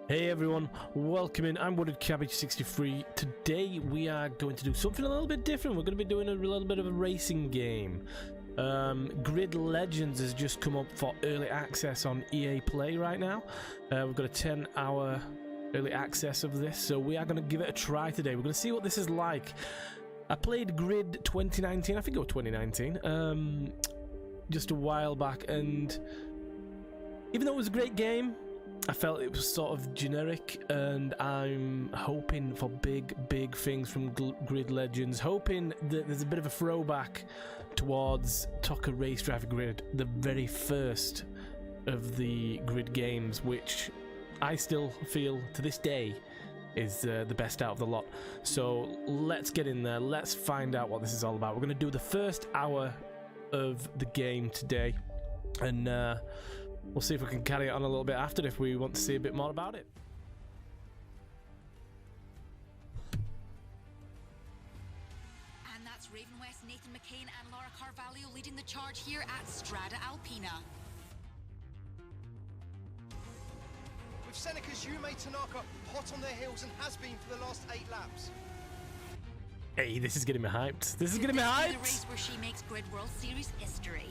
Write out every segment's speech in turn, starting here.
Hey everyone, welcome in. I'm Wooded Cabbage 63. Today we are going to do something a little bit different. We're going to be doing a little bit of a racing game. Grid Legends has just come up for early access on EA Play right now. We've got a 10-hour early access of this, so we are going to give it a try today. We're going to see what this is like. I played Grid 2019, I think it was 2019, just a while back, and even though it was a great game, I felt it was sort of generic, and I'm hoping for big things from Grid Legends, hoping that there's a bit of a throwback towards TOCA Race Driver Grid, the very first of the Grid games, which I still feel to this day is the best out of the lot. So let's get in there, let's find out what this is all about. We're going to do the first hour of the game today, and we'll see if we can carry it on a little bit after if we want to see a bit more about it. And that's Raven West, Nathan McCain and Laura Carvalho leading the charge here at Strada Alpina. With Seneca's Yume Tanaka hot on their heels and has been for the last 8 laps. Hey, this is getting me hyped. This is getting me The hyped! race where she makes Grid World Series history.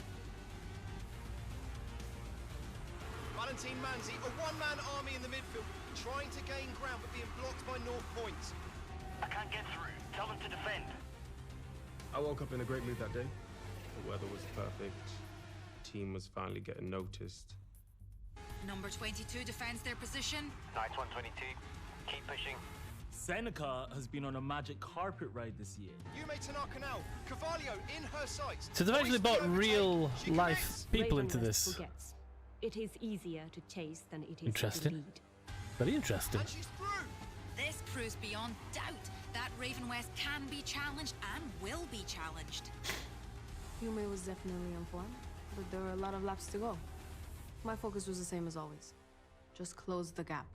Valentine Manzi, a one-man army in the midfield, trying to gain ground but being blocked by North Point. I can't get through. Tell them to defend. I woke up in a great mood that day. The weather was perfect. The team was finally getting noticed. Number 22 defends their position. Nice one, 22. Keep pushing. Seneca has been on a magic carpet ride this year. Yume Tanaka now, Carvalho in her sights. So they've actually brought real life people into Raven this. West forgets. It is easier to chase than it is Interesting. to lead. Very interesting. And she's through. This proves beyond doubt that Raven West can be challenged and will be challenged. Yume was definitely on form, but there were a lot of laps to go. My focus was the same as always. Just close the gap,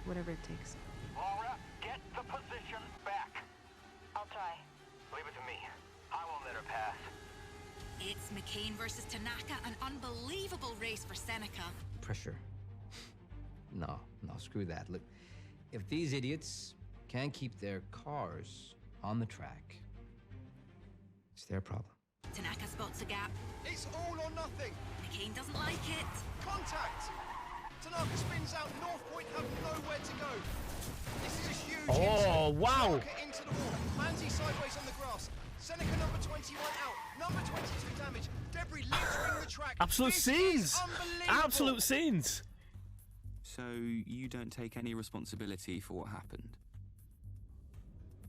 whatever it takes. Laura, get the position back. I'll try. Leave it to me. I won't let her pass. It's McCain versus Tanaka, an unbelievable race for Seneca. Pressure. No, screw that. Look, if these idiots can't keep their cars on the track, it's their problem. Tanaka spots a gap. It's all or nothing. McCain doesn't like it. Contact. Tanaka spins out. North Point have nowhere to go. This is a huge Oh, insult. wow. Tanaka into the wall. Manzi sideways on the grass. Seneca number 21 out. Number 22 damage. Debris littering the track. Absolute This scenes! is unbelievable. Absolute scenes! So you don't take any responsibility for what happened?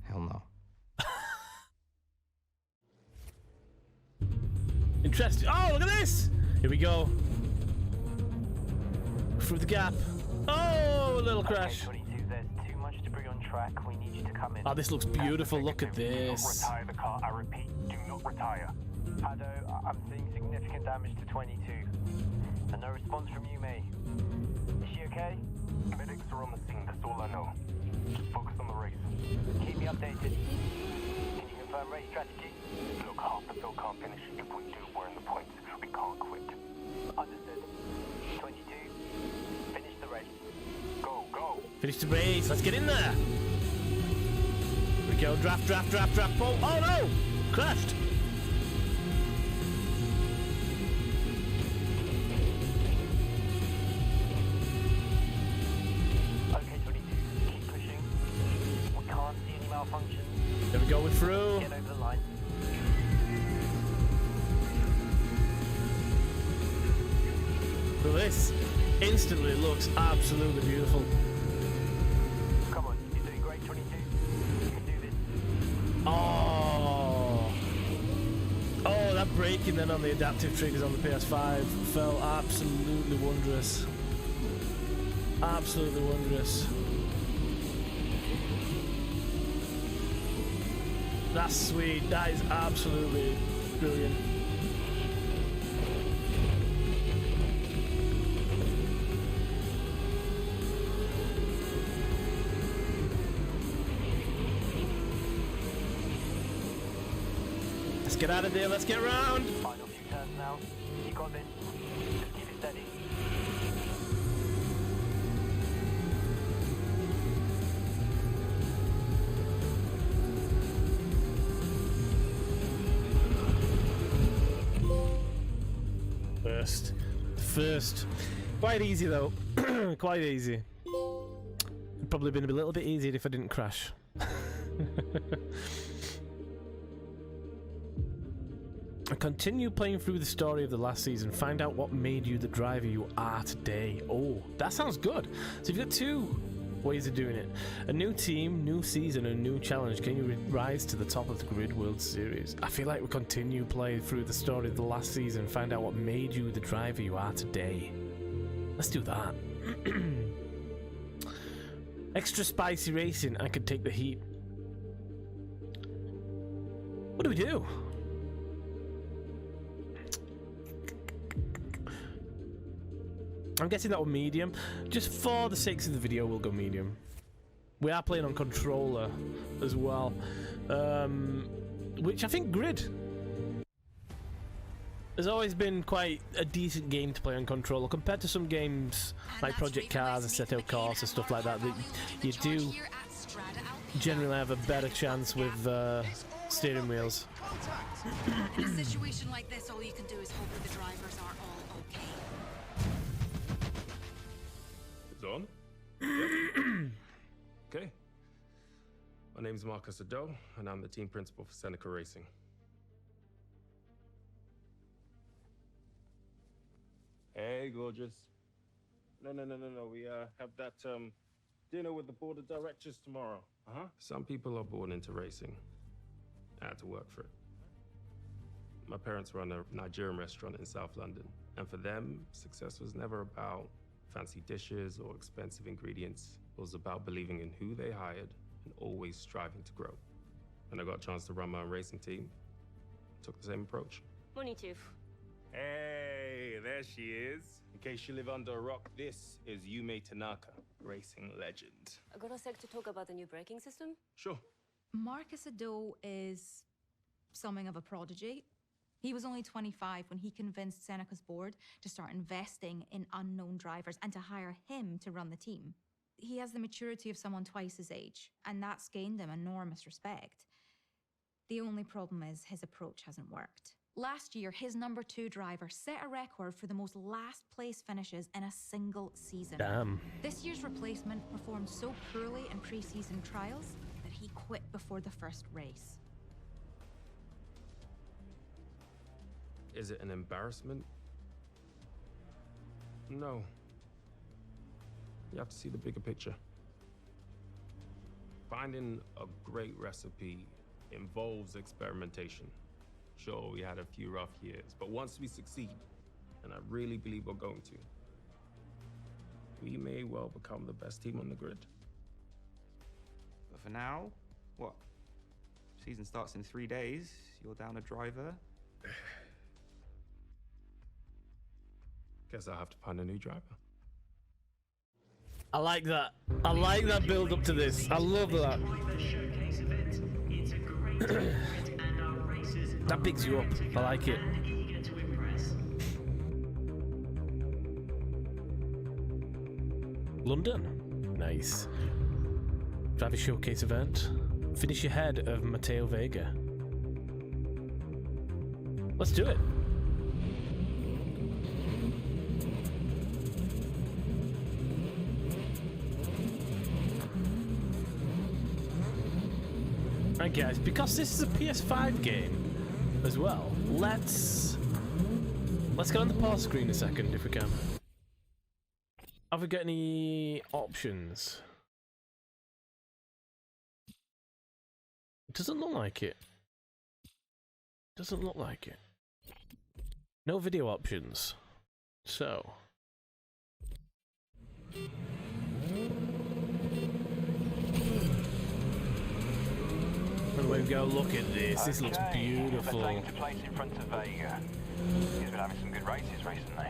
Hell no. Interesting. Oh, look at this! Here we go. Through the gap. Oh, a little crash. Okay, 22, there's too much debris on track. We need you to come in. Oh, this looks beautiful. Look at Do not this. retire the car. I repeat, do not retire. Hado, I'm seeing significant damage to 22. And no response from Yume. Is she okay? Medics are on the scene, that's all I know. Just focus on the race. Keep me updated. Can you confirm race strategy? Look, half the field can't finish. If we do, we're in the points. We can't quit. Understood. 22. Finish the race. Go, go. Finish the race. Let's get in there. Here we go. Draft. Oh, oh no! Crashed. Okay, 22. Keep pushing. We can't see any malfunctions. There we go. We're through. Get over the line. Look at this. Instantly looks absolutely beautiful. Come on, you're doing great, 22. You can do this. Oh. Oh, that braking then on the adaptive triggers on the PS5 felt absolutely wondrous. Absolutely wondrous. That's sweet. That is absolutely brilliant. Let's get out of there. Let's get around. Final few turns now. You got this. Just keep it steady. first. Quite easy though. Quite easy. It'd probably been a little bit easier if I didn't crash. Continue playing through the story of the last season. Find out what made you the driver you are today. Oh, that sounds good. So you've got two ways of doing it. A new team, new season, a new challenge. Can you rise to the top of the Grid World Series? I feel like we continue playing through the story of the last season. Find out what made you the driver you are today. Let's do that. Extra spicy racing. I could take the heat. What do we do? I'm guessing that was medium. Just for the sake of the video, we'll go medium. We are playing on controller as well, which I think Grid has always been quite a decent game to play on controller compared to some games like Project Cars and Assetto Corsa and stuff like that. That you do generally have a better chance with steering wheels. In a situation like this, all you can do is hope that the drivers are all okay. It's on? Okay. My name's Marcus Ado, and I'm the team principal for Seneca Racing. Hey, gorgeous. No. We have that dinner with the board of directors tomorrow. Some people are born into racing. I had to work for it. My parents run a Nigerian restaurant in South London, and for them, success was never about fancy dishes or expensive ingredients. It was about believing in who they hired and always striving to grow. When I got a chance to run my own racing team, I took the same approach. Money too. Hey, there she is. In case you live under a rock, this is Yume Tanaka, racing legend. I got a sec to talk about the new braking system. Sure. Marcus Ado is something of a prodigy. He was only 25 when he convinced Seneca's board to start investing in unknown drivers and to hire him to run the team. He has the maturity of someone twice his age, and that's gained him enormous respect. The only problem is his approach hasn't worked. Last year, his number 2 driver set a record for the most last place finishes in a single season. Damn. This year's replacement performed so poorly in pre-season trials that he quit before the first race. Is it an embarrassment? No. You have to see the bigger picture. Finding a great recipe involves experimentation. Sure, we had a few rough years, but once we succeed, and I really believe we're going to, we may well become the best team on the grid. But for now, what? Season starts in 3 days. You're down a driver. Guess I'll have to find a new driver. I like that. I like that build up to this. I love that. That picks you up. I like it. London. Nice. Driver showcase event. Finish ahead of Mateo Vega. Let's do it. Right guys, because this is a PS5 game as well, let's get on the pause screen a second if we can. Have we got any options? It doesn't look like it. Doesn't look like it. No video options. So and we go, look at this. This looks beautiful. To place in front of Vega. He's been having some good races recently.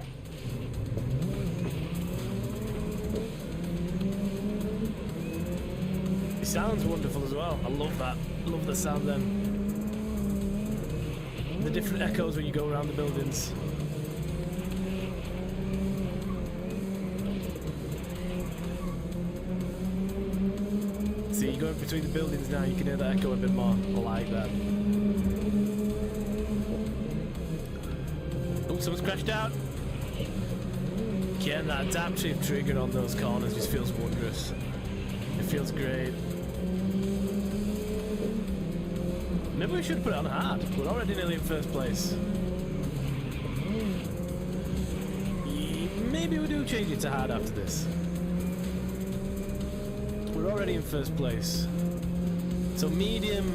It sounds wonderful as well. I love that. Love the sound then. The different echoes when you go around the buildings. See, you go between the buildings now, you can hear the echo a bit more. I like that. Oh, someone's crashed out. Getting that adaptive trigger on those corners just feels wondrous. It feels great. Maybe we should put it on hard. We're already nearly in first place. Maybe we do change it to hard after this. We're already in first place. So medium,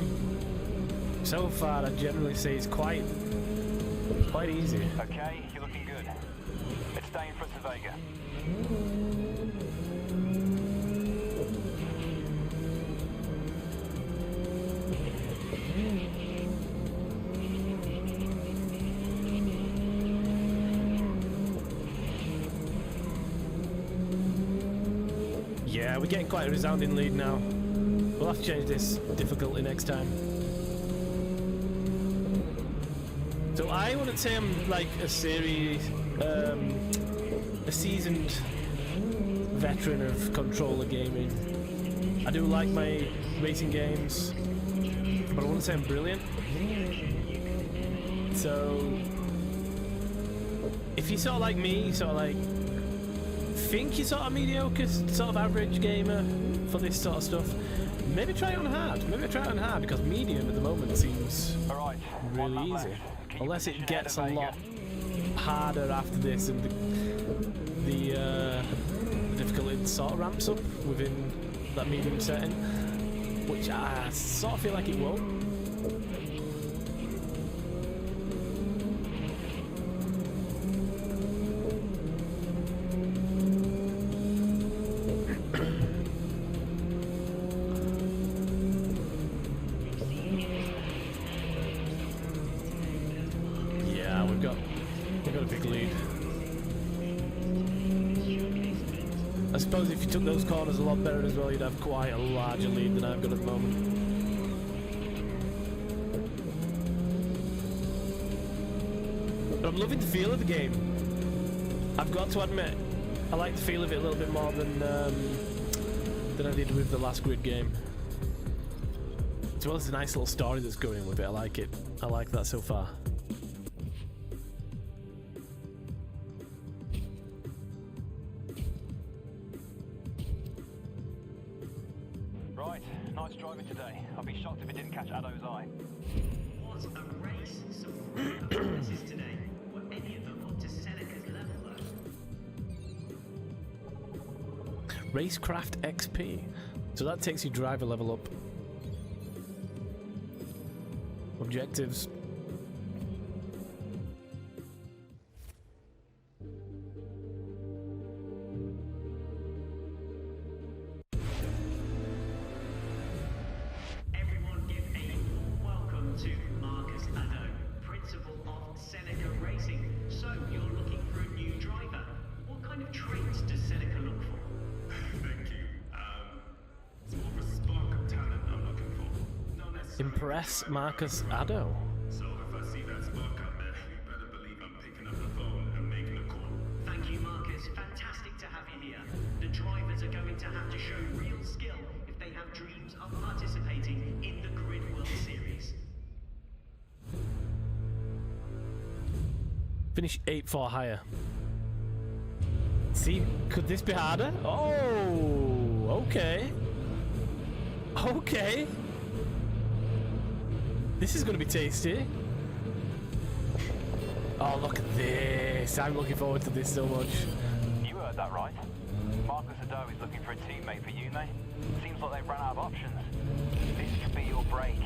so far I'd generally say is quite easy. Okay, you're looking good. Let's stay in front of Vega. Yeah, we're getting quite a resounding lead now. We'll have to change this difficulty next time. So I wouldn't say I'm like a seasoned veteran of controller gaming. I do like my racing games, but I wouldn't say I'm brilliant. So if you're sort of like me, you sort of like think you're sort of mediocre, sort of average gamer for this sort of stuff, maybe try it on hard. Maybe try it on hard because medium at the moment seems really easy. Unless it gets a lot harder after this and the difficulty sort of ramps up within that medium setting, which I sort of feel like it won't. I suppose if you took those corners a lot better as well, you'd have quite a larger lead than I've got at the moment. But I'm loving the feel of the game. I've got to admit, I like the feel of it a little bit more than I did with the last Grid game. As well as the nice little story that's going with it. I like it. I like that so far. Right, nice driving today. I'd be shocked if it didn't catch Addo's eye. What a race! Some real performances today. Were any of them up to Seneca's level though? Racecraft XP. So that takes your driver level up. Objectives. Everyone give a warm welcome to Marcus Addo, Principal of Seneca Racing. So, you're looking for a new driver. What kind of traits does Seneca look for? Thank you. It's more of a spark of talent I'm looking for. Not necessarily Impress Marcus Addo. So if I see that spark out there, you better believe I'm picking up the phone and making a call. Thank you, Marcus. Fantastic to have you here. The drivers are going to have to show real skill if they have dreams of participating in the Grid World Series. Finish 8 for higher. See, could this be harder? Oh, okay. Okay. This is going to be tasty. Oh, look at this. I'm looking forward to this so much. You heard that right. Marcus Addo is looking for a teammate for you, mate. Seems like they've run out of options. This could be your break.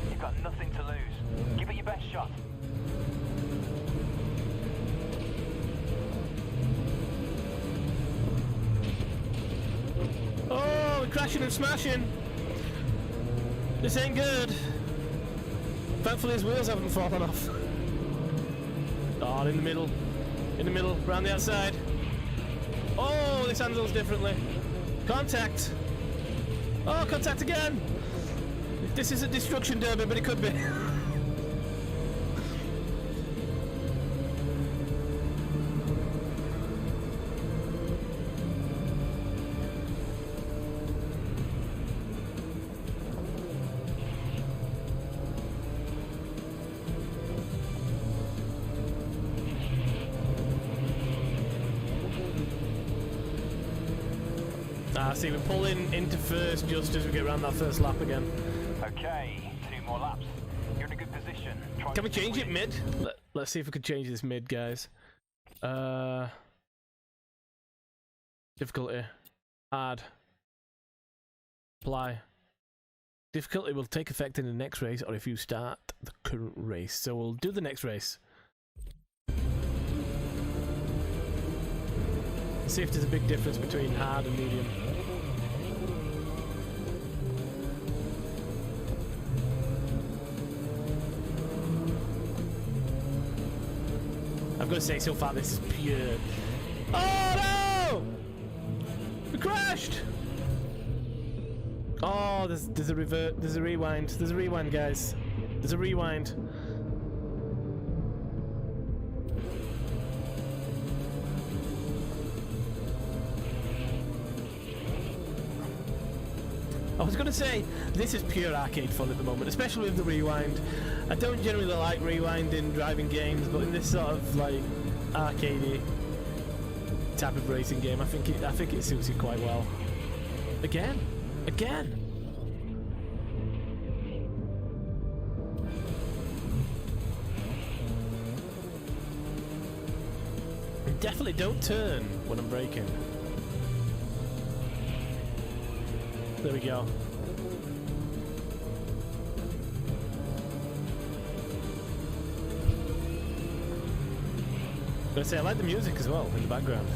You've got nothing to lose. Give it your best shot. Oh, we're crashing and smashing. This ain't good. Thankfully his wheels haven't fallen off. Oh, in the middle. In the middle, round the outside. Oh, this handles differently. Contact. Oh, contact again. This is a destruction derby, but it could be. Ah, see, we're pulling into first just as we get around that first lap again. Okay, 2 more laps. You're in a good position. Can we change it mid? Let's see if we can change this mid, guys. Difficulty. Hard. Apply. Difficulty will take effect in the next race or if you start the current race. So we'll do the next race. See if there's a big difference between hard and medium. I've got to say, so far this is pure. Oh no! We crashed! Oh, there's a revert. There's a rewind. There's a rewind, guys. There's a rewind. I was going to say, this is pure arcade fun at the moment, especially with the rewind. I don't generally like rewind in driving games, but in this sort of like arcadey type of racing game, I think it suits it quite well. Again. Definitely don't turn when I'm braking. There we go. Gonna say I like the music as well in the background.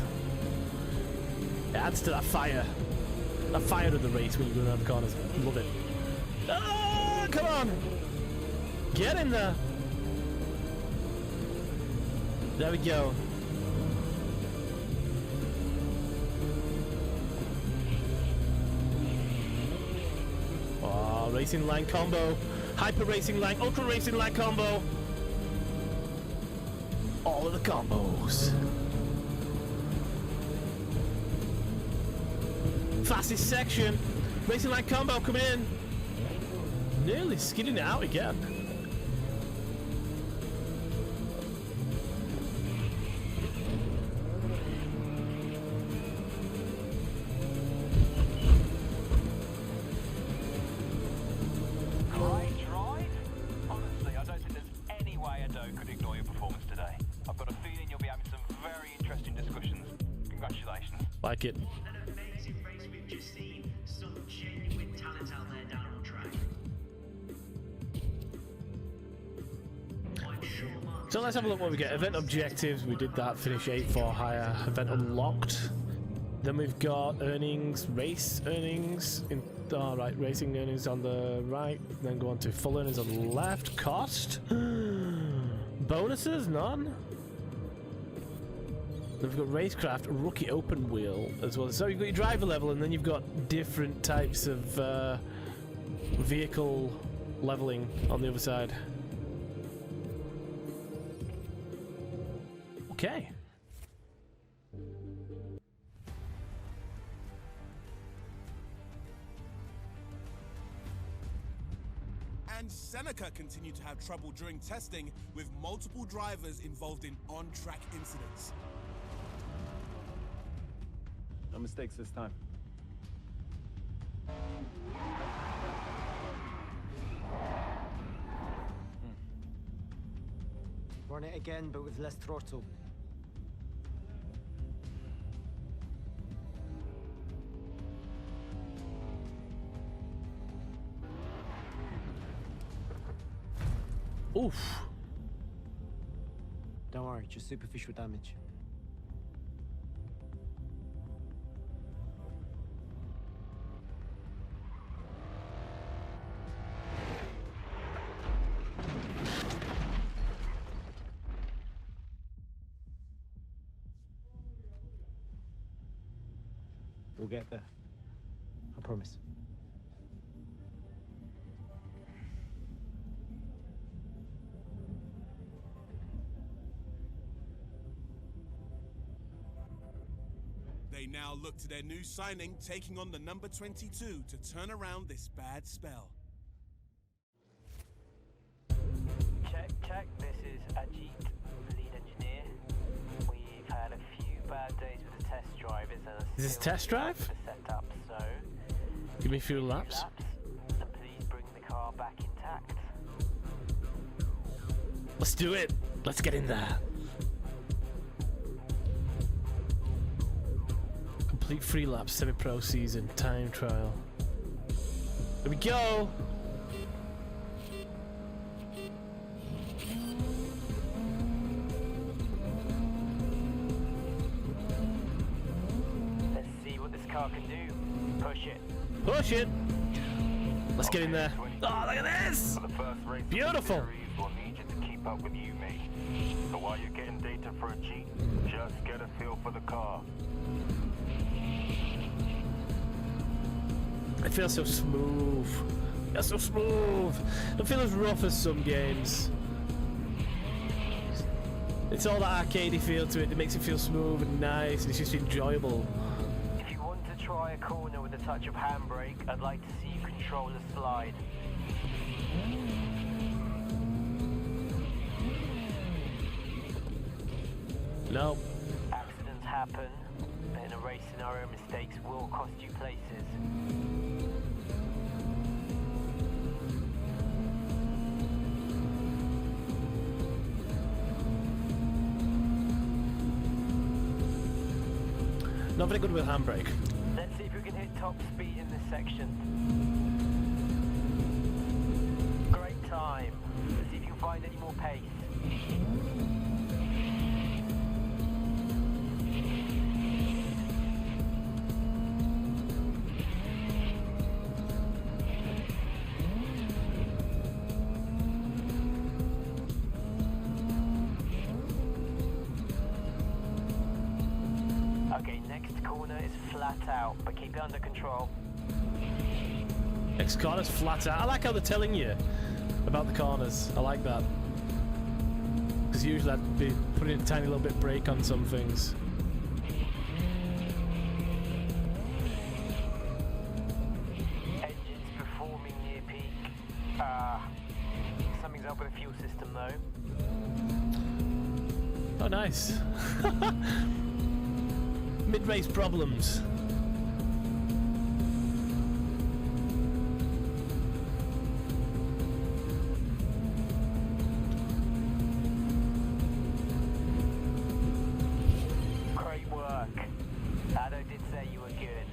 It adds to that fire. That fire of the race when you're going around the corners. Love it. Ah, come on! Get in there! There we go. Oh, racing line combo. Hyper racing line, ultra racing line combo. All of the combos. Fastest section. Racing line combo coming in. Nearly skidding it out again. Great drive. Honestly, I don't think there's any way Ado could ignore your performance today. I've got a feeling you'll be having some very interesting discussions. Congratulations. Like it. An amazing race we've just seen. Some genuine talent out there down on track. I'm sure Mark. So let's have a look what we get. Event objectives, we did that. Finish 8 for higher. Event unlocked. Then we've got earnings, race earnings. Right, racing earnings on the right. Then go on to full earnings on the left. Cost. Bonuses, none. Then we've got racecraft, rookie open wheel as well. So you've got your driver level, and then you've got different types of vehicle leveling on the other side. Okay. And Seneca continued to have trouble during testing, with multiple drivers involved in on-track incidents. No mistakes this time. Run it again, but with less throttle. Oof. Don't worry, just superficial damage. We'll get there. I promise. They now look to their new signing, taking on the number 22 to turn around this bad spell. Check. This is Ajit, lead engineer. We've had a few bad days with the test drivers and are Is this still test drive? the setup, so Give me a few laps. and please bring the car back intact. Let's do it. Let's get in there. Complete 3 laps, semi-pro season, time trial. Here we go. Let's see what this car can do. Push it. Push it. Let's get in there. Oh, look at this. For the first race Beautiful. of the series, we'll need you to keep up with you, mate. So while you're getting data for a cheat, just get a feel for the car. It feels so smooth. It's so smooth. It don't feel as rough as some games. It's all that arcadey feel to it that makes it feel smooth and nice, and it's just enjoyable. If you want to try a corner with a touch of handbrake, I'd like to see you control the slide. No. Accidents happen, but in a race scenario, mistakes will cost you places. Not very good with handbrake. Let's see if we can hit top speed in this section. Great time. Let's see if you can find any more pace. Okay, next corner is flat out, but keep it under control. Next corner's flat out. I like how they're telling you about the corners. I like that. Because usually I'd be putting a tiny little bit brake on some things. Engines performing near peak. Something's up with the fuel system though. Oh, nice. Mid-race problems. Great work. Ado did say you were good.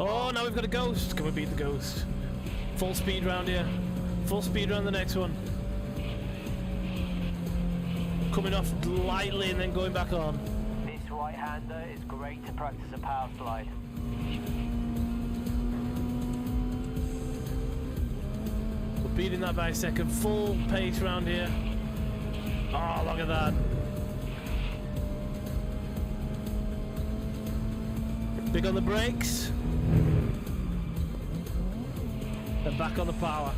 Oh, now we've got a ghost. Can we beat the ghost? Full speed round here. Full speed round the next one. Coming off lightly and then going back on. This right-hander is great to practice a power slide. We're beating that by a second. Full pace round here. Oh, look at that. Big on the brakes. And back on the power.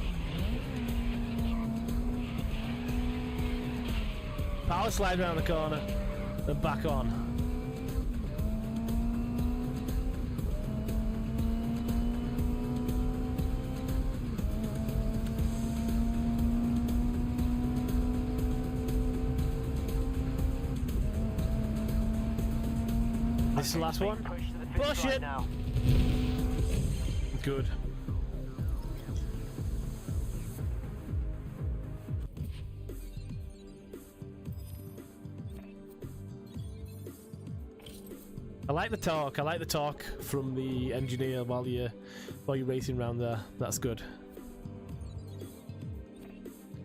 Power slide around the corner. And back on. This is the last one. Push it! Good. I like the talk. I like the talk from the engineer while you're racing around there. That's good.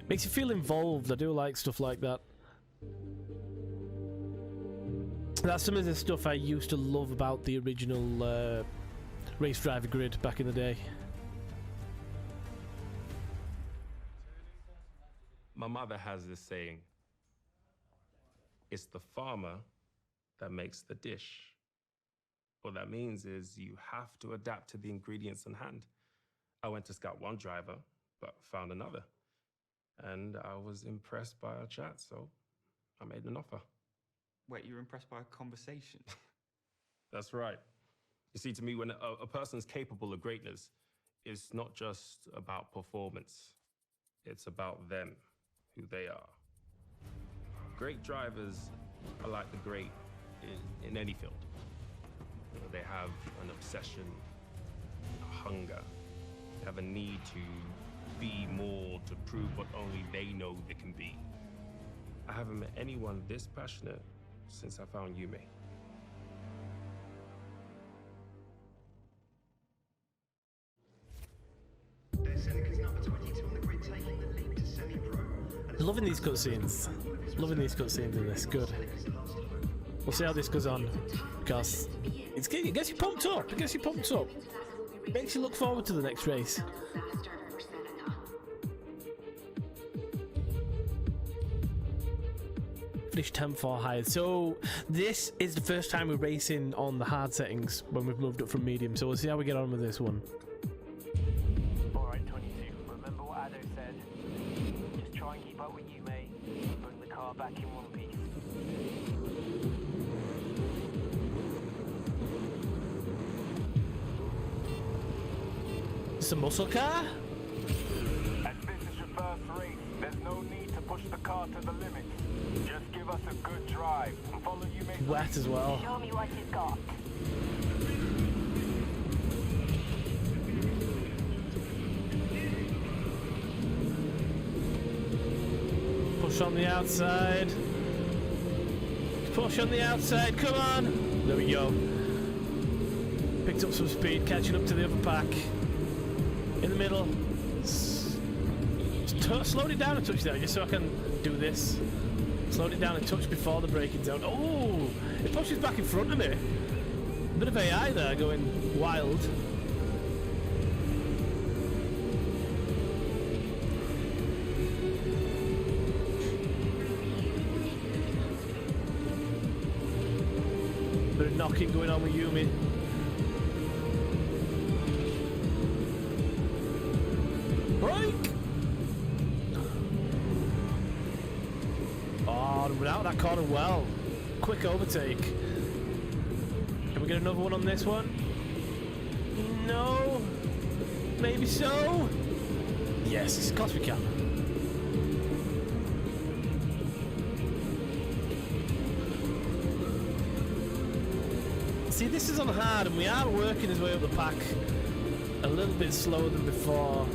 Makes you feel involved. I do like stuff like that. That's some of the stuff I used to love about the original Race Driver Grid back in the day. My mother has this saying, it's the farmer that makes the dish. What that means is you have to adapt to the ingredients in hand. I went to scout one driver, but found another. And I was impressed by our chat, so I made an offer. Wait, you were impressed by a conversation? That's right. You see, to me, when a person's capable of greatness, it's not just about performance. It's about them, who they are. Great drivers are like the great in any field. They have an obsession, a hunger. They have a need to be more, to prove what only they know they can be. I haven't met anyone this passionate since I found Yume. Loving these cutscenes. Loving these cutscenes in this. Good. We'll see how this goes on, because it gets you pumped up. It gets you pumped up. Makes you look forward to the next race. Finish 10-4 higher. So this is the first time we're racing on the hard settings when we've moved up from medium. So we'll see how we get on with this one. Alright, 22. Remember what Ado said? Just try and keep up with Yume and bring the car back in one piece. It's a muscle car? As this is your first race, there's no need to push the car to the limit. Just give us a good drive and follow Yume's lead. Wet as well. Show me what you've got. Push on the outside. Push on the outside. Come on. There we go. Picked up some speed, catching up to the other pack. In the middle. Slowed it down a touch there, just so I can do this. Slowed it down a touch before the braking zone. Oh, it pushes back in front of me. A bit of AI there going wild. Bit of knocking going on with Yume. Break! Oh, we're out of that corner well. Quick overtake. Can we get another one on this one? No. Maybe so. Yes, of course we can. See, this is on hard, and we are working his way up the pack a little bit slower than before.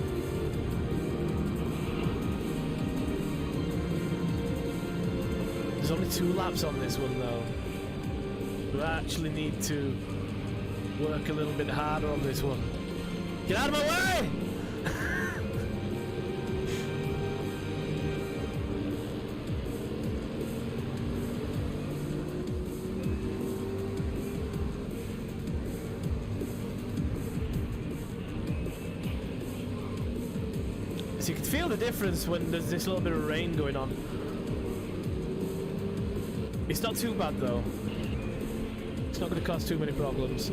There's only 2 laps on this one though. We actually need to work a little bit harder on this one. Get out of my way! So you can feel the difference when there's this little bit of rain going on. It's not too bad though. It's not going to cause too many problems.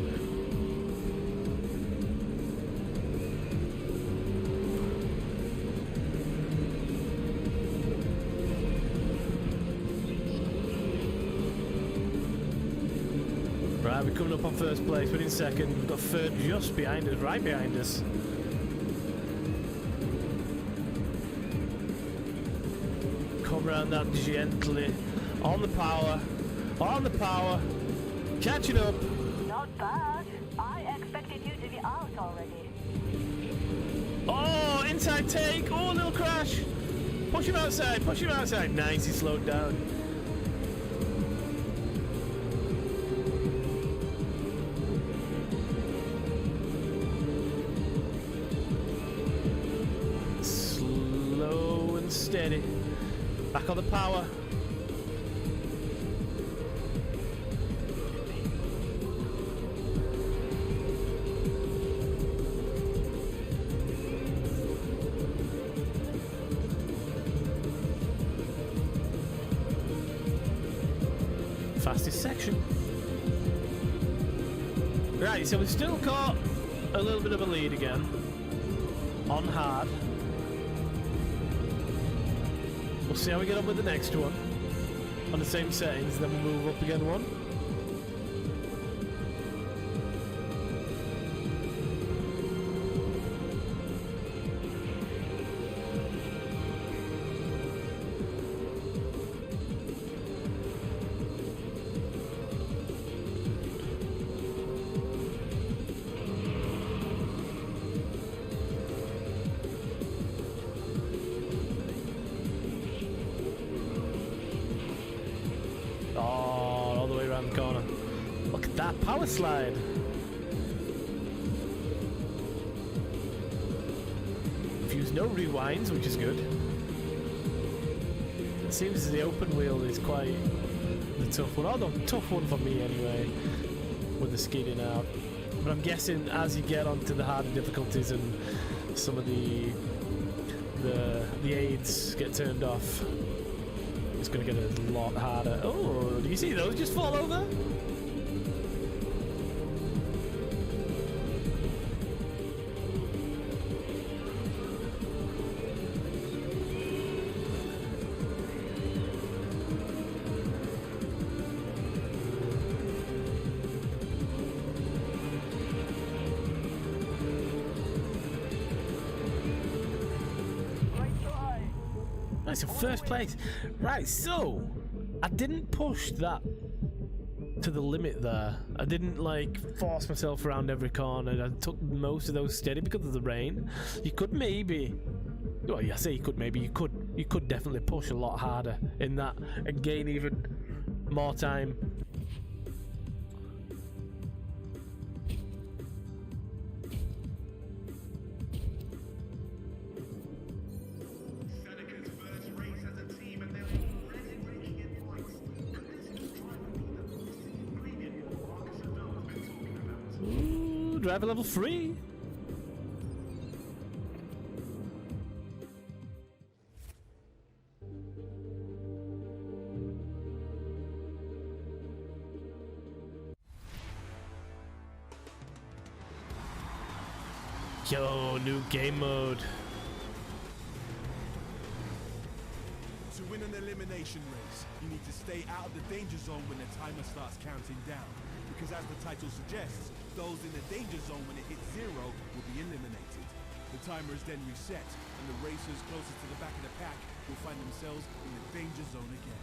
Right, we're coming up on first place. We're in second. We've got third just behind us, right behind us. Come around that gently. On the power. On the power. Catching up. Not bad. I expected you to be out already. Oh, inside take. Oh, a little crash. Push him outside. Push him outside. Nice, he slowed down. Slow and steady. Back on the power. Fastest section. Right, so we've still got a little bit of a lead again on hard. We'll see how we get on with the next one on the same settings, then we'll move up again one. that power slide. Fuse no rewinds, which is good. It seems the open wheel is quite the tough one. Although tough one for me anyway, with the skidding out. But I'm guessing as you get onto the harder difficulties and some of the aids get turned off, it's going to get a lot harder. Oh, do you see those just fall over? Nice, in first place. Right, so I didn't push that to the limit there. I didn't like force myself around every corner. I took most of those steady because of the rain. You could maybe, well, yeah, I say you could maybe, you could definitely push a lot harder in that and gain even more time. Driver level 3. Yo, new game mode. To win an elimination race, you need to stay out of the danger zone when the timer starts counting down. Because as the title suggests, those in the danger zone when it hits 0 will be eliminated. The timer is then reset, and the racers closest to the back of the pack will find themselves in the danger zone again.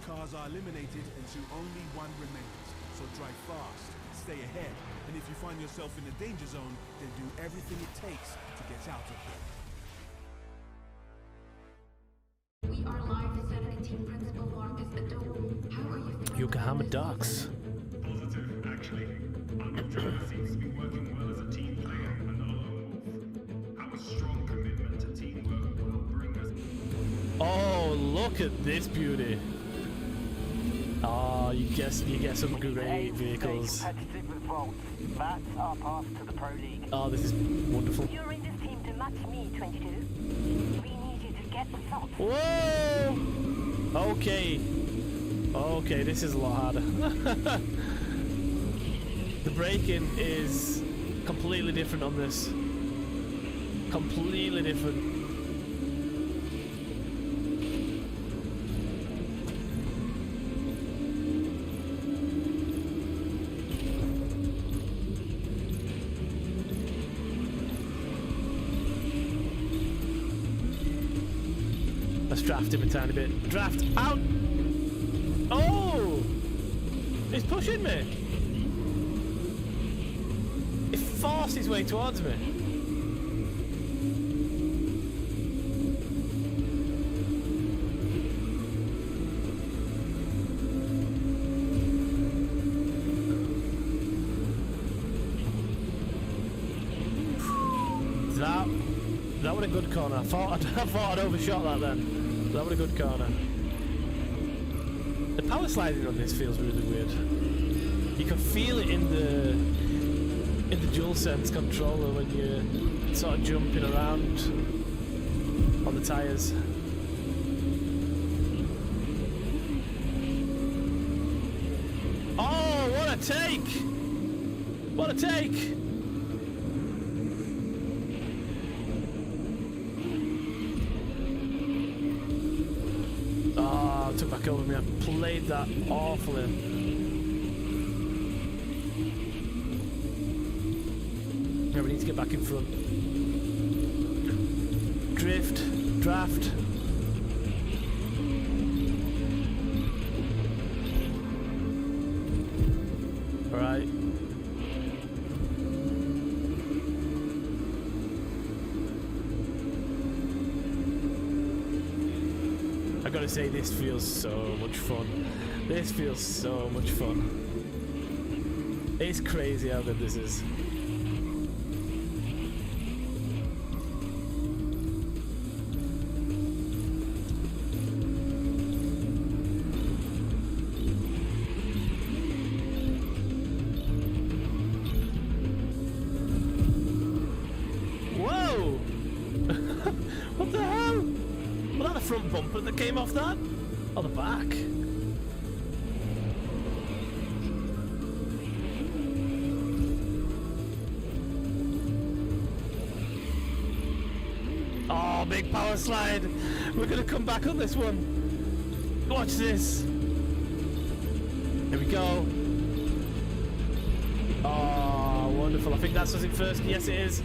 Cars are eliminated until only one remains, so drive fast, stay ahead, and if you find yourself in the danger zone, then do everything it takes to get out of there. We are live to Seneca team principal Marcus Ado. How are you feeling? Yokohama Docks. Positive, actually. Undertaker seems to be working well as a team player and not a lone wolf. Our strong commitment to teamwork will bring us. Oh, look at this beauty. Oh, you get some great vehicles. That's our path to the Pro League. Oh, this is wonderful. You're in this team to match me, 22. We need you to get the shot. Whoa! Okay. Okay, this is a lot harder. The braking is completely different on this. Completely different. Let's draft him a tiny bit. Draft out! Oh! It's pushing me! It forced its way towards me. That was a good corner. I thought I'd overshot that then. That was a good corner. The power sliding on this feels really weird. You can feel it in the DualSense controller when you're sort of jumping around on the tyres. Oh, what a take! What a take! Oh, it took back over me. I played that awfully. Yeah, we need to get back in front. Drift, draft. Alright. I gotta say, this feels so much fun. This feels so much fun. It's crazy how good this is. Whoa! What the hell? Was that the front bumper that came off that? Or the back? Oh, big power slide. We're gonna come back on this one. Watch this. Here we go. Oh, wonderful. I think that's us in first. Yes, it is.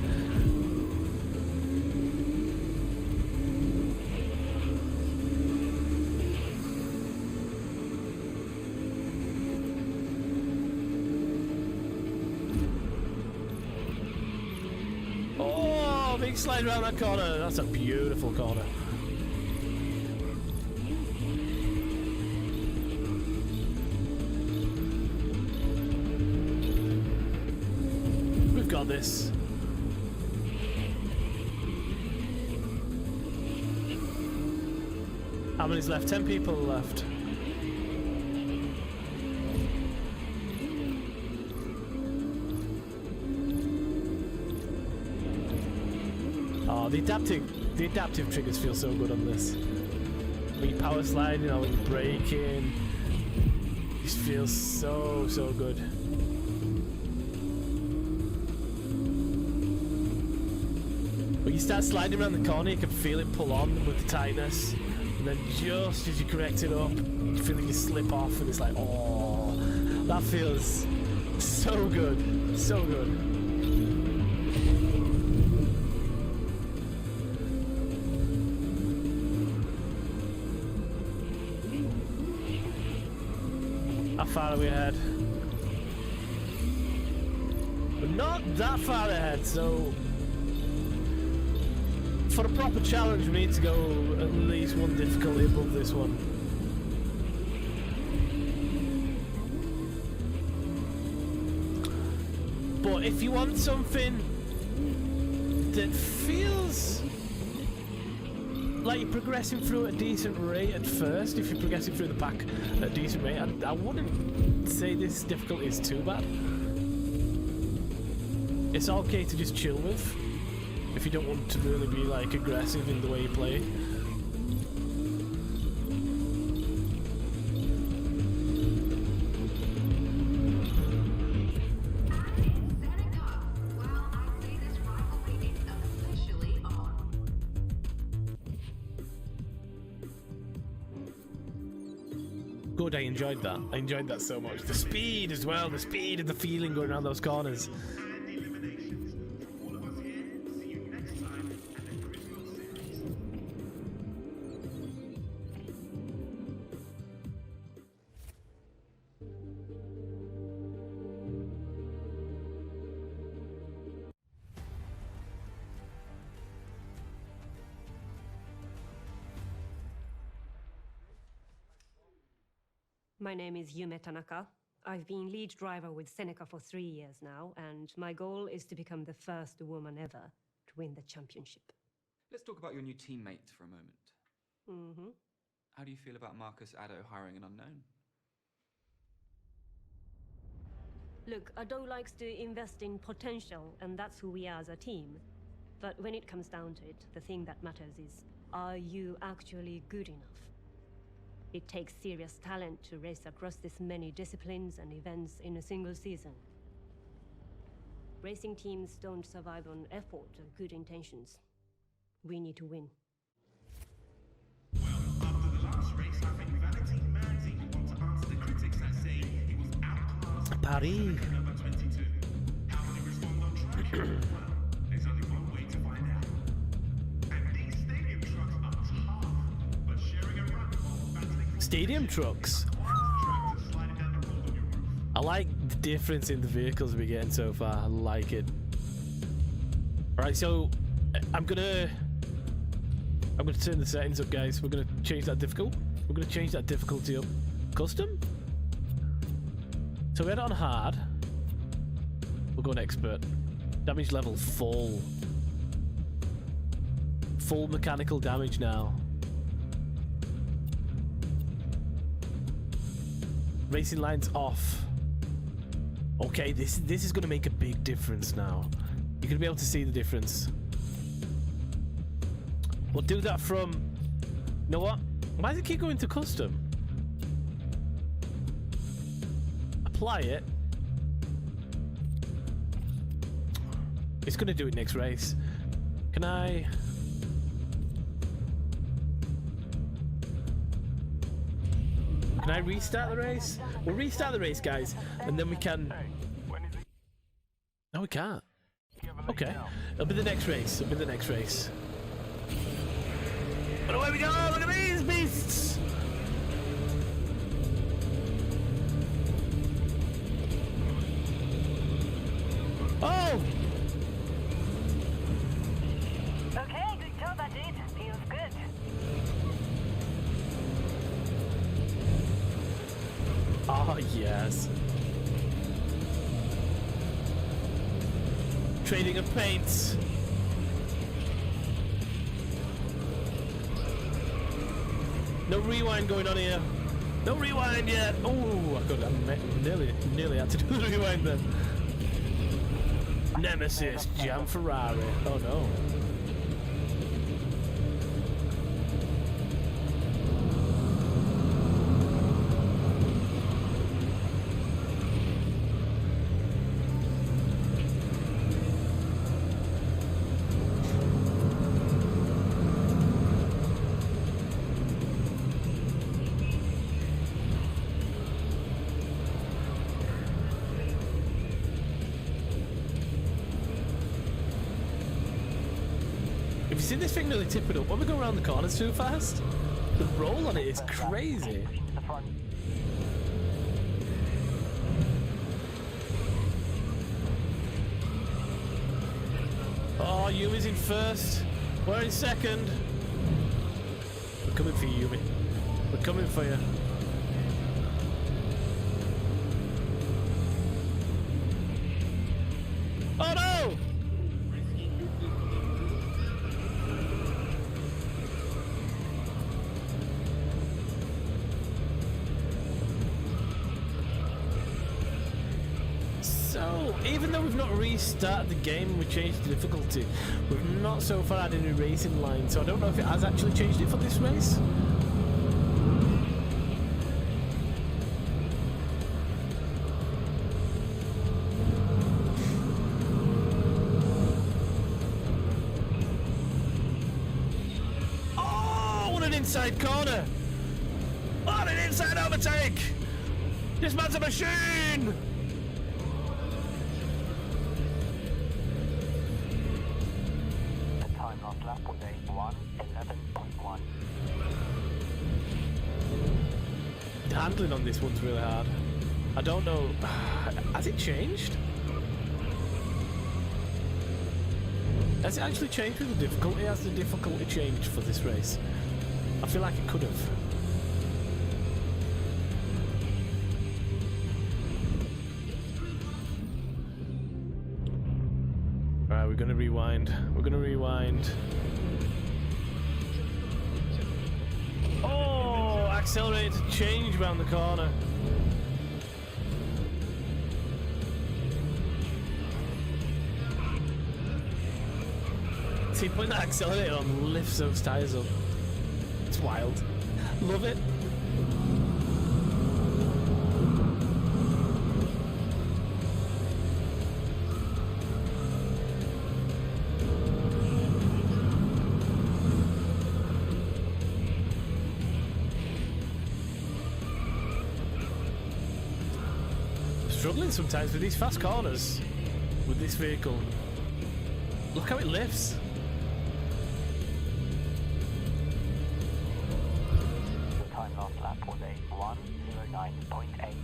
Oh, big slide around that corner. That's a beautiful corner. We've got this. How many's left? 10 people left. Oh, the adaptive triggers feel so good on this. When you power slide, you know, when you're braking, it just feels so good. When you start sliding around the corner, you can feel it pull on with the tightness, and then just as you correct it up, you feel like you slip off, and it's like, oh, that feels so good, so good. How far are we ahead? We're not that far ahead, so for a proper challenge we need to go at least one difficulty above this one. But if you want something that feels like you're progressing through at a decent rate at first, if you're progressing through the pack at a decent rate, I wouldn't say this difficulty is too bad. It's okay to just chill with, if you don't want to really be like aggressive in the way you play. Good, I enjoyed that. I enjoyed that so much. The speed as well, the speed and the feeling going around those corners. My name is Yume Tanaka. I've been lead driver with Seneca for 3 years now, and my goal is to become the first woman ever to win the championship. Let's talk about your new teammate for a moment. Mm-hmm. How do you feel about Marcus Addo hiring an unknown? Look, Addo likes to invest in potential, and that's who we are as a team. But when it comes down to it, the thing that matters is, are you actually good enough? It takes serious talent to race across this many disciplines and events in a single season. Racing teams don't survive on effort or good intentions. We need to win. Well, after the last race, I think Vanity Manzi want to answer the critics that say he was outclassed by Paris. number 22. How will he respond on track? Well, there's only one way to find out. And these stadium trucks are tough, but sharing a run while battling Stadium trucks. I like the difference in the vehicles we're getting so far. I like it. Alright, so I'm gonna turn the settings up, guys. We're gonna change that difficulty up. Custom? So we had it on hard. We're going expert. Damage level full. Full mechanical damage now. Racing lines off. Okay, this is going to make a big difference now. You're going to be able to see the difference. We'll do that from... You know what? Why does it keep going to custom? Apply it. It's going to do it next race. Can I... Can I restart the race? We'll restart the race, guys, and then we can... No, we can't. Okay. It'll be the next race. It'll be the next race. But away we go! Look at these beasts! Oh! Okay, good job, Ajit. Feels good. Oh, yes. Trading of paints. No rewind going on here. No rewind yet. Oh, I nearly had to do the rewind then. Nemesis, Jam Ferrari. Oh no. Have you seen this thing nearly tipping up when we go around the corners too fast? The roll on it is crazy. Oh, Yumi's in first. We're in second. We're coming for you, Yumi. We're coming for you. Oh no! So, even though we've not restarted the game and we changed the difficulty, we've not so far had any racing lines, so I don't know if it has actually changed it for this race. Oh, what an inside corner! What an inside overtake! This man's a machine! Lap was a 1:11.1. The handling on this one's really hard. I don't know. Has it changed? Has it actually changed with the difficulty? Has the difficulty changed for this race? I feel like it could have. Alright, we're gonna rewind. We're gonna rewind. Oh, accelerated to change around the corner. See, putting that accelerator on lifts those tires up. It's wild. Love it. Struggling sometimes with these fast corners with this vehicle. Look how it lifts. Your time last lap was a 1:09.8.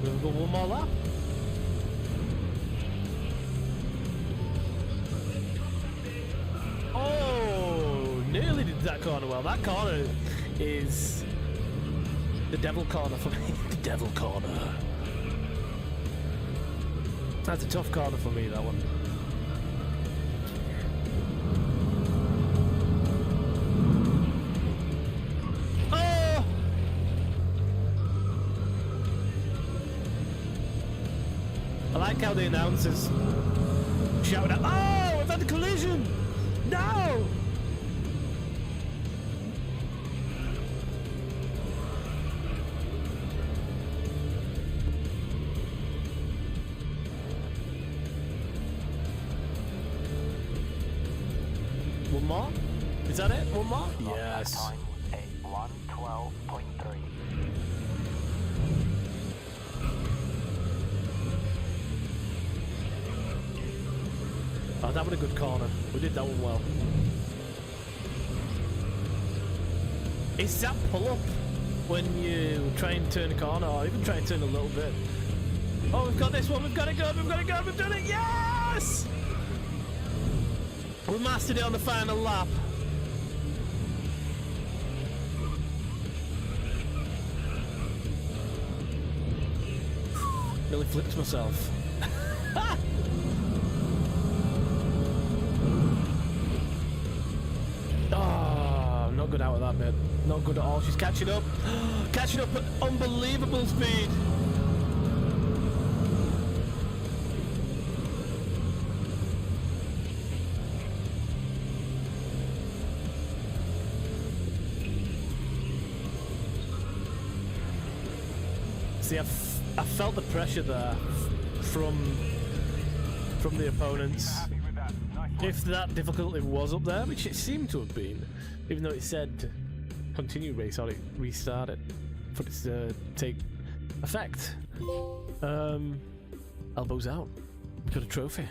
We'll go one more lap. nearly did that corner well. That corner is the devil corner for me. The devil corner. That's a tough corner for me, that one. Oh! I like how the announcers shouted out, "Oh, we've had a collision! No!" One more? Is that it? One more? Yes. Time was a 1:12.3. Oh, that was a good corner. We did that one well. It's that pull-up when you try and turn a corner, or even try and turn a little bit. Oh, we've got this one. We've got it good. We've got it good. We've done it. Yes! We mastered it on the final lap. Nearly flipped myself. Oh, not good out of that bit. Not good at all. She's catching up. Catching up at unbelievable speed. See, I felt the pressure there from the opponents. If that difficulty was up there, which it seemed to have been, even though it said continue race or it restarted for it to take effect. Elbows out. We got a trophy.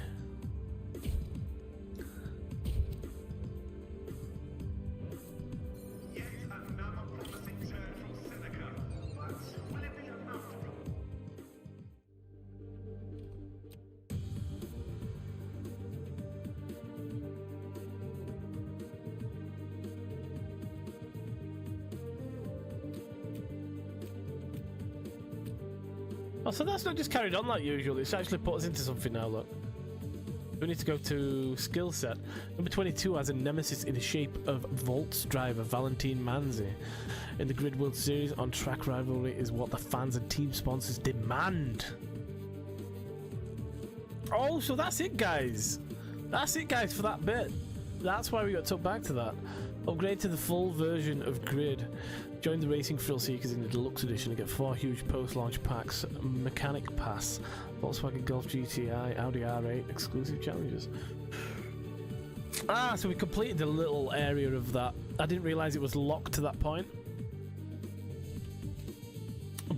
Oh, so that's not just carried on like usual, it's actually put us into something now, look. We need to go to skill set. Number 22 has a nemesis in the shape of Volt's driver, Valentine Manzi. In the Grid World Series, on-track rivalry is what the fans and team sponsors demand. Oh, so that's it, guys. That's it, guys, for that bit. That's why we got took back to that. Upgrade to the full version of Grid. Join the Racing Thrill Seekers in the Deluxe Edition and get 4 huge post-launch packs, Mechanic Pass, Volkswagen Golf GTI, Audi R8, exclusive challenges. Ah, so we completed a little area of that. I didn't realise it was locked to that point.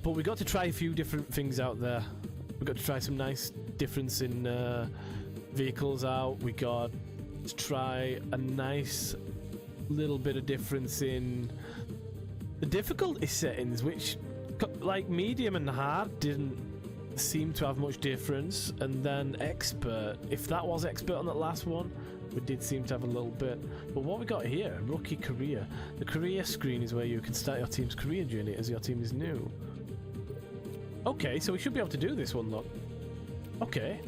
But we got to try a few different things out there. We got to try some nice difference in vehicles out. We got to try a nice little bit of difference in the difficulty settings, which, like, medium and hard didn't seem to have much difference, and then expert, if that was expert on that last one, we did seem to have a little bit. But what we got here, rookie career. The career screen is where you can start your team's career journey as your team is new. Okay, so we should be able to do this one, look. Okay.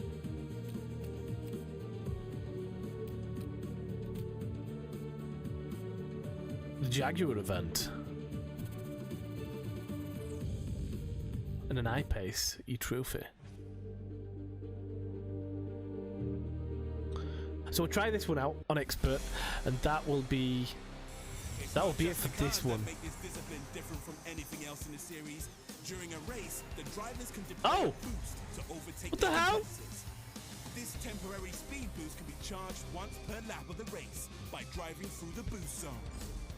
The Jaguar event. And an I-Pace e-trophy. So we'll try this one out on expert, and that will be it for this one. Oh! What the hell? This temporary speed boost can be charged once per lap of the race by driving through the boost zone.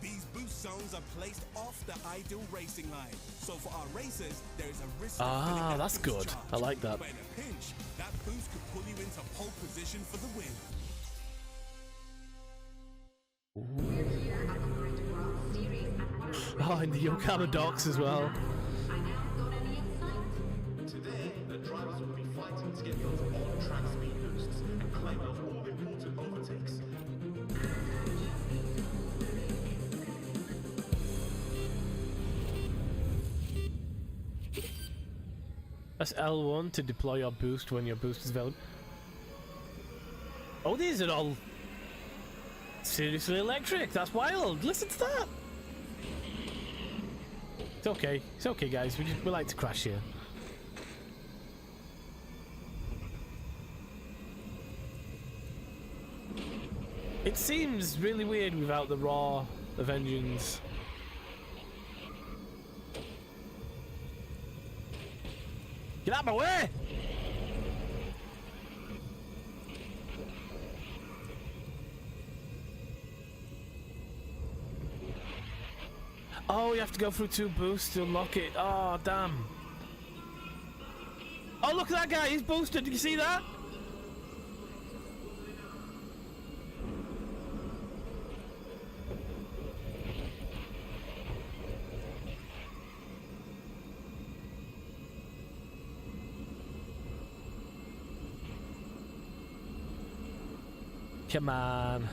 These boost zones are placed off the ideal racing line, so for our racers, there is a risk of filling that that's boost good. charge. I like that. But in a pinch, that boost could pull you into pole position for the win. Oh, in the Yokohama docks as well. Today, the drivers will be fighting to get those on-track speed boosts and claim those all-important overtakes. Press L1 to deploy your boost when your boost is available. Oh, these are all seriously electric. That's wild. Listen to that. It's okay. It's okay, guys. We like to crash here. It seems really weird without the raw of engines. Get out of my way! Oh, you have to go through 2 boosts to unlock it. Oh, damn. Oh, look at that guy. He's boosted. Did you see that? Come on.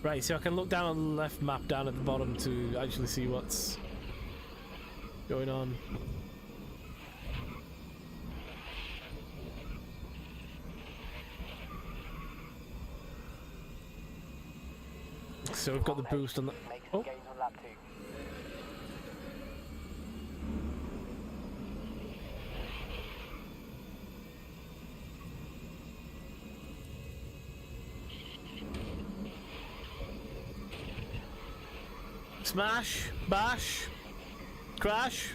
Right, so I can look down on the left map down at the bottom to actually see what's going on. So we've got the boost on the... Oh. Smash, bash, crash.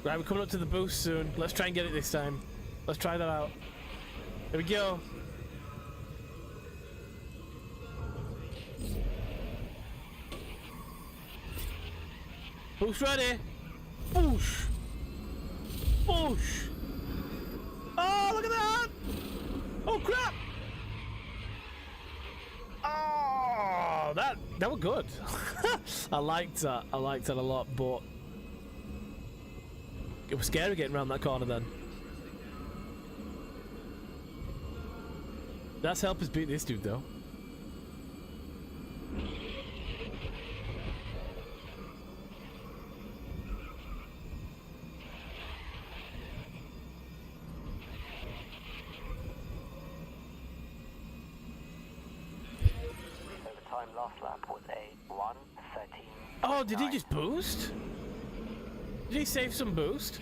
Right, we're coming up to the boost soon. Let's try and get it this time. Let's try that out. Here we go. Boost ready. Boosh. Boosh. Oh, look at that. Oh, crap. Oh, that was good. I liked that. I liked that a lot, but it was scary getting around that corner then. That's helped us beat this dude though. Oh, did he just boost? Did he save some boost?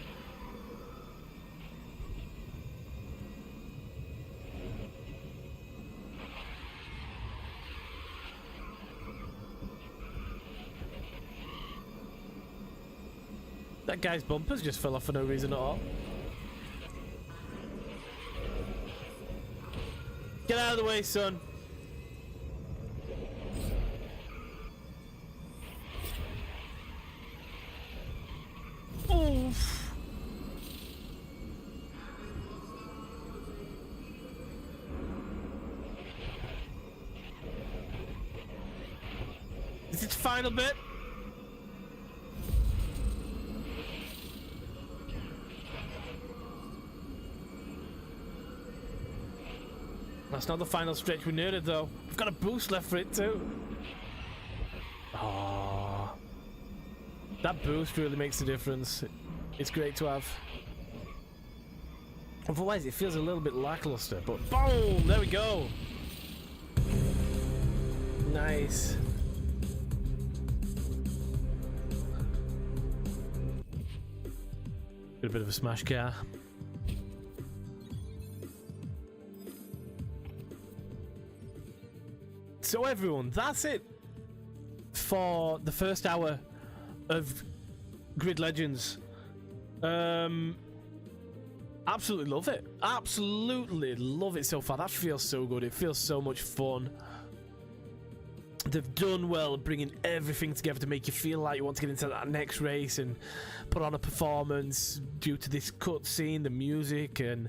That guy's bumpers just fell off for no reason at all. Get out of the way, son. Oof. Is it the final bit? That's not the final stretch we needed though. We've got a boost left for it too. Oh, that boost really makes a difference. It's great to have. Otherwise it feels a little bit lackluster, but boom, there we go. Nice. Got a bit of a smash car. So everyone, that's it for the first hour of Grid Legends. Absolutely love it. Absolutely love it so far. That feels so good. It feels so much fun. They've done well bringing everything together to make you feel like you want to get into that next race and put on a performance due to this cutscene, the music, and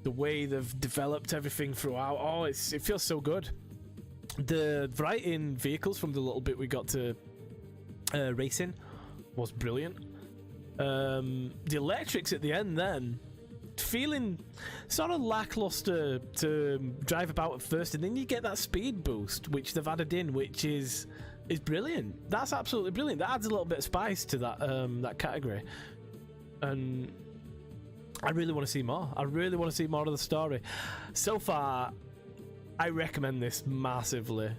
the way they've developed everything throughout. Oh, it feels so good. The variety in vehicles from the little bit we got to racing was brilliant. The electrics at the end then, feeling sort of lackluster to drive about at first, and then you get that speed boost which they've added in, which is brilliant. That's absolutely brilliant. That adds a little bit of spice to that that category. and I really want to see more. I really want to see more of the story. So far, I recommend this massively.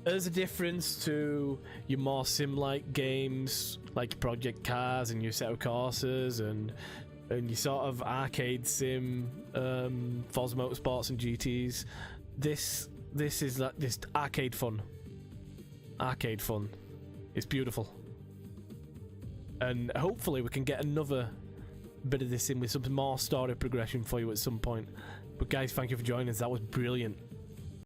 There's a difference to your more sim-like games, like Project Cars and your set of courses, and your sort of arcade sim, Forza Motorsports and GTs. This is like this arcade fun. Arcade fun. It's beautiful, and hopefully we can get another bit of this in with some more story progression for you at some point. But guys, thank you for joining us. That was brilliant.